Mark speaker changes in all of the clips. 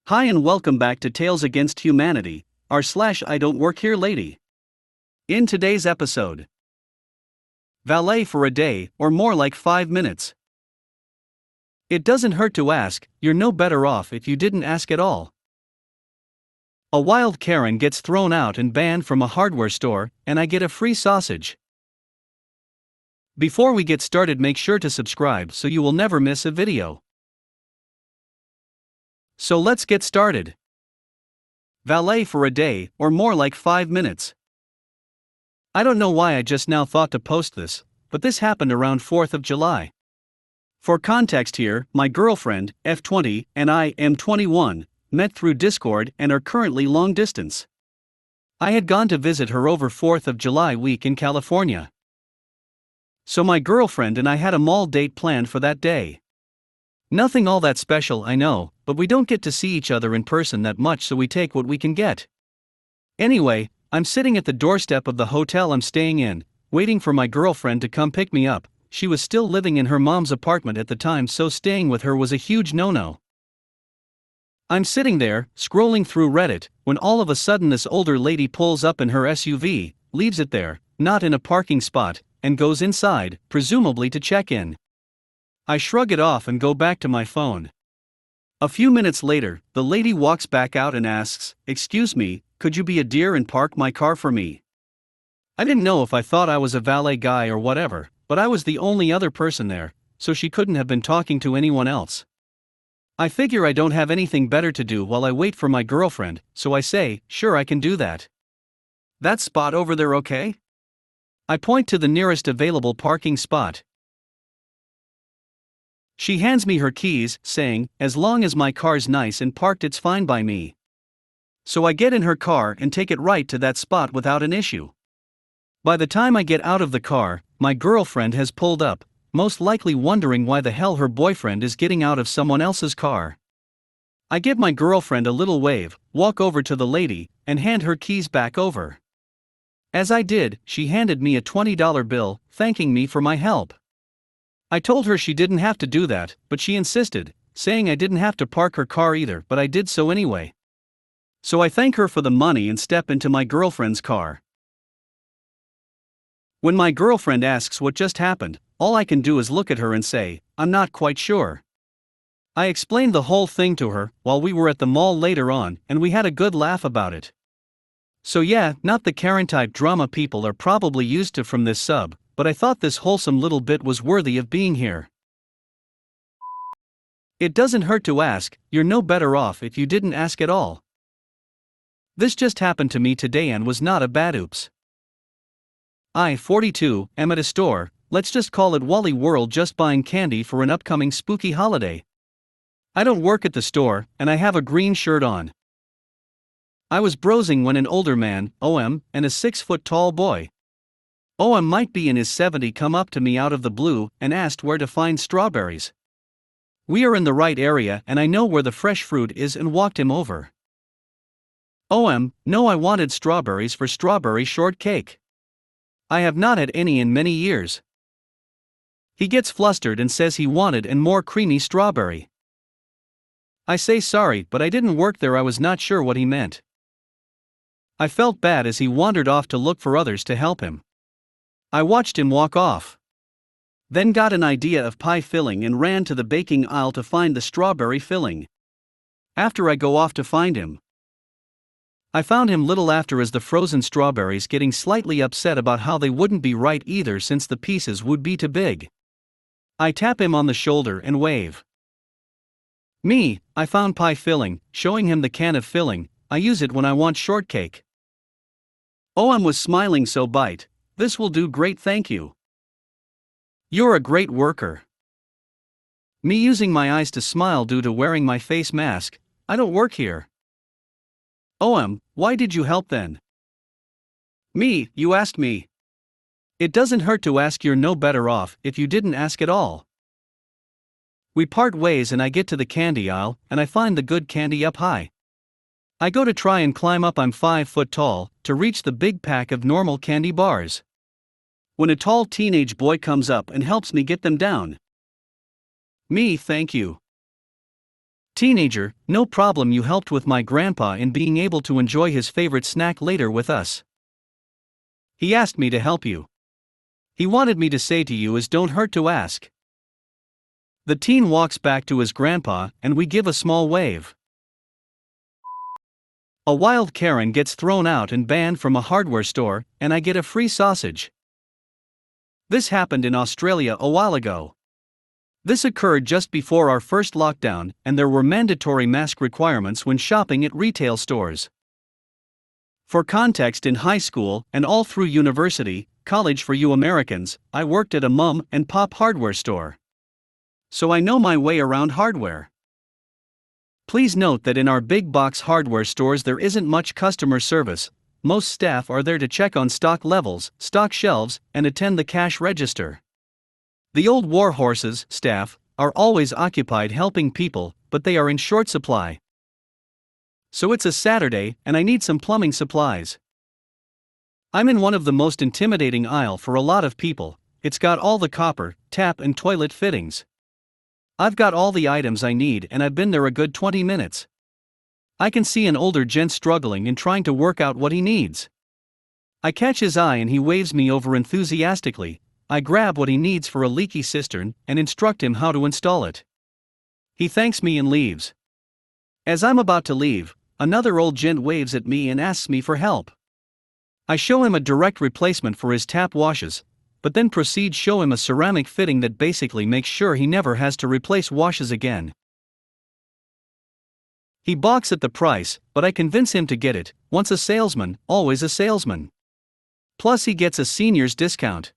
Speaker 1: Hi and welcome back to Tales Against Humanity, r// I Don't Work Here Lady. In today's episode, valet for a day, or more like 5 minutes. It doesn't hurt to ask, you're no better off if you didn't ask at all. A wild Karen gets thrown out and banned from a hardware store, and I get a free sausage. Before we get started, make sure to subscribe so you will never miss a video. So let's get started. Valet for a day, or more like 5 minutes. I don't know why I just now thought to post this, but this happened around 4th of July. For context here, my girlfriend, F20, and I, M21, met through Discord and are currently long distance. I had gone to visit her over 4th of July week in California. So my girlfriend and I had a mall date planned for that day. Nothing all that special, I know, but we don't get to see each other in person that much, so we take what we can get. Anyway, I'm sitting at the doorstep of the hotel I'm staying in, waiting for my girlfriend to come pick me up. She was still living in her mom's apartment at the time, so staying with her was a huge no-no. I'm sitting there, scrolling through Reddit, when all of a sudden this older lady pulls up in her SUV, leaves it there, not in a parking spot, and goes inside, presumably to check in. I shrug it off and go back to my phone. A few minutes later, the lady walks back out and asks, "Excuse me, could you be a dear and park my car for me?" I didn't know if I thought I was a valet guy or whatever, but I was the only other person there, so she couldn't have been talking to anyone else. I figure I don't have anything better to do while I wait for my girlfriend, so I say, "Sure, I can do that. That spot over there okay?" I point to the nearest available parking spot. She hands me her keys, saying, "As long as my car's nice and parked, it's fine by me." So I get in her car and take it right to that spot without an issue. By the time I get out of the car, my girlfriend has pulled up, most likely wondering why the hell her boyfriend is getting out of someone else's car. I give my girlfriend a little wave, walk over to the lady, and hand her keys back over. As I did, she handed me a $20 bill, thanking me for my help. I told her she didn't have to do that, but she insisted, saying I didn't have to park her car either, but I did so anyway. So I thank her for the money and step into my girlfriend's car. When my girlfriend asks what just happened, all I can do is look at her and say, "I'm not quite sure." I explained the whole thing to her while we were at the mall later on, and we had a good laugh about it. So yeah, not the Karen-type drama people are probably used to from this sub, but I thought this wholesome little bit was worthy of being here. It doesn't hurt to ask, you're no better off if you didn't ask at all. This just happened to me today and was not a bad oops. I, 42, am at a store, let's just call it Wally World, just buying candy for an upcoming spooky holiday. I don't work at the store, and I have a green shirt on. I was browsing when an older man, OM, and a 6-foot-tall boy, OM might be in his 70s, come up to me out of the blue and asked where to find strawberries. We are in the right area and I know where the fresh fruit is and walked him over. OM, no, I wanted strawberries for strawberry shortcake. I have not had any in many years. He gets flustered and says he wanted and more creamy strawberry. I say sorry, but I didn't work there. I was not sure what he meant. I felt bad as he wandered off to look for others to help him. I watched him walk off. Then got an idea of pie filling and ran to the baking aisle to find the strawberry filling. After I go off to find him, I found him little after as the frozen strawberries, getting slightly upset about how they wouldn't be right either since the pieces would be too big. I tap him on the shoulder and wave. Me, I found pie filling, showing him the can of filling. I use it when I want shortcake. OM was smiling, so bite. This will do great, thank you. You're a great worker. Me using my eyes to smile due to wearing my face mask. I don't work here. OM, why did you help then? Me, you asked me. It doesn't hurt to ask, you're no better off if you didn't ask at all. We part ways and I get to the candy aisle and I find the good candy up high. I go to try and climb up, I'm 5 foot tall, to reach the big pack of normal candy bars. When a tall teenage boy comes up and helps me get them down. Me, thank you. Teenager, no problem, you helped with my grandpa in being able to enjoy his favorite snack later with us. He asked me to help you. He wanted me to say to you is don't hurt to ask. The teen walks back to his grandpa and we give a small wave. A wild Karen gets thrown out and banned from a hardware store, and I get a free sausage. This happened in Australia a while ago. This occurred just before our first lockdown, and there were mandatory mask requirements when shopping at retail stores. For context, in high school and all through university, college for you Americans, I worked at a mom and pop hardware store. So I know my way around hardware. Please note that in our big box hardware stores there isn't much customer service. Most staff are there to check on stock levels, stock shelves, and attend the cash register. The old warhorses, staff, are always occupied helping people, but they are in short supply. So it's a Saturday, and I need some plumbing supplies. I'm in one of the most intimidating aisle for a lot of people. It's got all the copper, tap and toilet fittings. I've got all the items I need and I've been there a good 20 minutes. I can see an older gent struggling and trying to work out what he needs. I catch his eye and he waves me over enthusiastically. I grab what he needs for a leaky cistern and instruct him how to install it. He thanks me and leaves. As I'm about to leave, another old gent waves at me and asks me for help. I show him a direct replacement for his tap washes, but then proceed show him a ceramic fitting that basically makes sure he never has to replace washes again. He balks at the price, but I convince him to get it. Once a salesman, always a salesman. Plus he gets a senior's discount.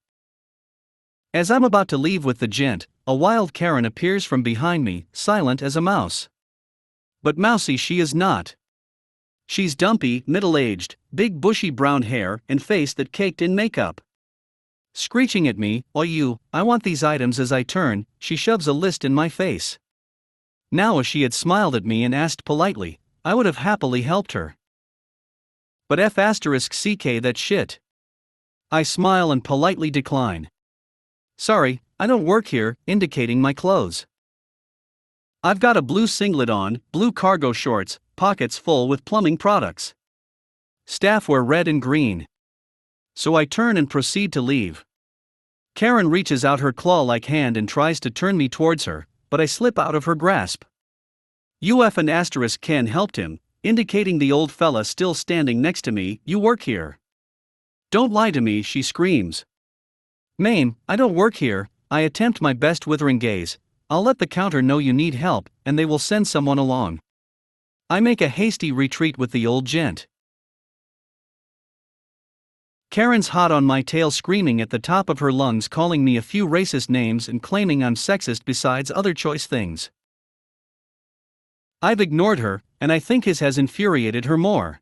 Speaker 1: As I'm about to leave with the gent, a wild Karen appears from behind me, silent as a mouse. But mousy she is not. She's dumpy, middle-aged, big bushy brown hair and face that caked in makeup. Screeching at me, "Oi you, I want these items." As I turn, she shoves a list in my face. Now if she had smiled at me and asked politely, I would have happily helped her. But *CK that shit. I smile and politely decline. Sorry, I don't work here, indicating my clothes. I've got a blue singlet on, blue cargo shorts, pockets full with plumbing products. Staff wear red and green. So I turn and proceed to leave. Karen reaches out her claw-like hand and tries to turn me towards her, but I slip out of her grasp. UF and Ken helped him, indicating the old fella still standing next to me. You work here. Don't lie to me, she screams. Ma'am, I don't work here. I attempt my best withering gaze. I'll let the counter know you need help, and they will send someone along. I make a hasty retreat with the old gent. Karen's hot on my tail, screaming at the top of her lungs, calling me a few racist names and claiming I'm sexist besides other choice things. I've ignored her, and I think his has infuriated her more.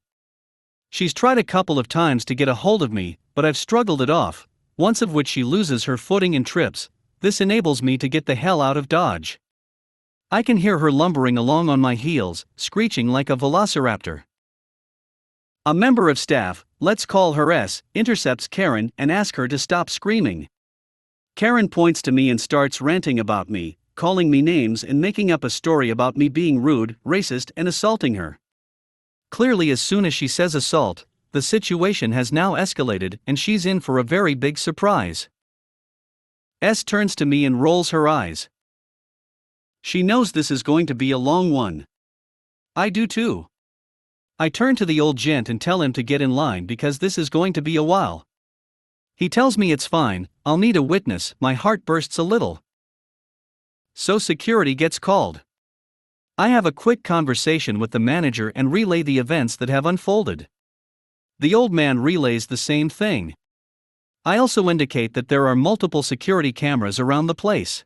Speaker 1: She's tried a couple of times to get a hold of me, but I've struggled it off, once of which she loses her footing and trips. This enables me to get the hell out of Dodge. I can hear her lumbering along on my heels, screeching like a velociraptor. A member of staff, let's call her S, intercepts Karen and asks her to stop screaming. Karen points to me and starts ranting about me, calling me names and making up a story about me being rude, racist, and assaulting her. Clearly, as soon as she says assault, the situation has now escalated and she's in for a very big surprise. S turns to me and rolls her eyes. She knows this is going to be a long one. I do too. I turn to the old gent and tell him to get in line because this is going to be a while. He tells me it's fine, I'll need a witness. My heart bursts a little. So security gets called. I have a quick conversation with the manager and relay the events that have unfolded. The old man relays the same thing. I also indicate that there are multiple security cameras around the place.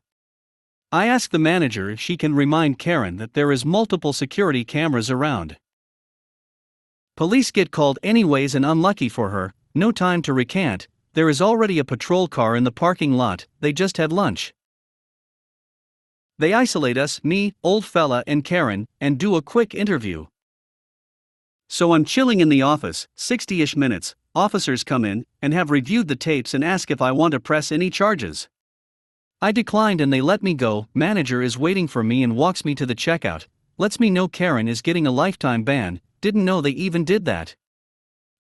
Speaker 1: I ask the manager if she can remind Karen that there is multiple security cameras around. Police get called anyways, and unlucky for her, no time to recant, there is already a patrol car in the parking lot. They just had lunch. They isolate us, me, old fella and Karen, and do a quick interview. So I'm chilling in the office, 60-ish minutes, officers come in, and have reviewed the tapes and ask if I want to press any charges. I declined and they let me go. Manager is waiting for me and walks me to the checkout. lets me know Karen is getting a lifetime ban, didn't know they even did that.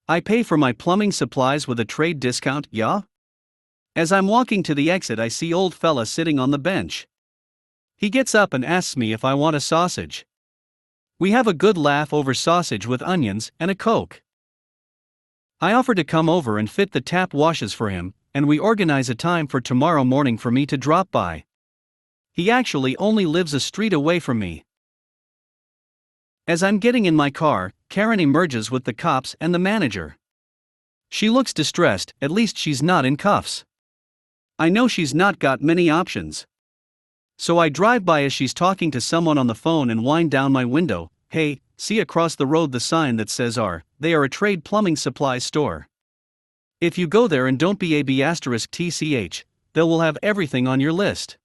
Speaker 1: I pay for my plumbing supplies with a trade discount, yeah? As I'm walking to the exit, I see old fella sitting on the bench. He gets up and asks me if I want a sausage. We have a good laugh over sausage with onions and a Coke. I offer to come over and fit the tap washes for him, and we organize a time for tomorrow morning for me to drop by. He actually only lives a street away from me. As I'm getting in my car, Karen emerges with the cops and the manager. She looks distressed, at least she's not in cuffs. I know she's not got many options. So I drive by as she's talking to someone on the phone and wind down my window. Hey, see across the road the sign that says they are a trade plumbing supplies store. If you go there and don't be a B*TCH, they will have everything on your list.